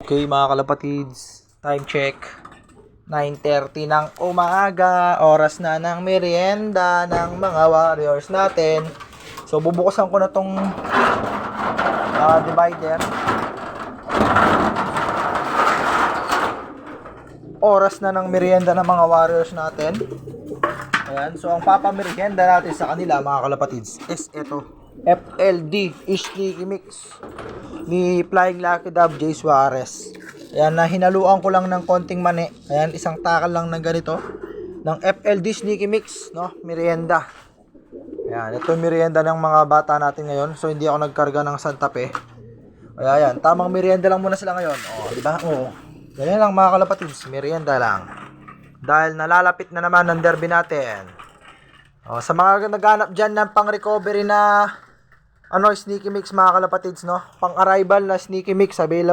Okay mga kalapatids, time check 9:30 ng umaga, oras na ng merienda ng mga warriors natin. So bubukasan ko na tong divider. Oras na ng merienda ng mga warriors natin. Ayan, so ang papamerienda natin sa kanila mga kalapatids is ito, FLD Sneaky Mix ni Flying Lucky Dove J. Suarez. Ayan, na hinaluan ko lang ng konting mani. Ayan, isang takal lang ng ganito ng FLD Sneaky Mix, no, merienda. Ayan, ito yung merienda ng mga bata natin ngayon. So hindi ako nagkarga ng Santa Fe. Ayan, tamang merienda lang muna sila ngayon. Oh, di ba? Oh. Ganyan lang mga kalapatids, merienda lang. Dahil nalalapit na naman ang derby natin. Oh, sa mga naghanap diyan ng pang-recovery na Sneaky Mix mga kalapatids, no? Pang-arrival na Sneaky Mix available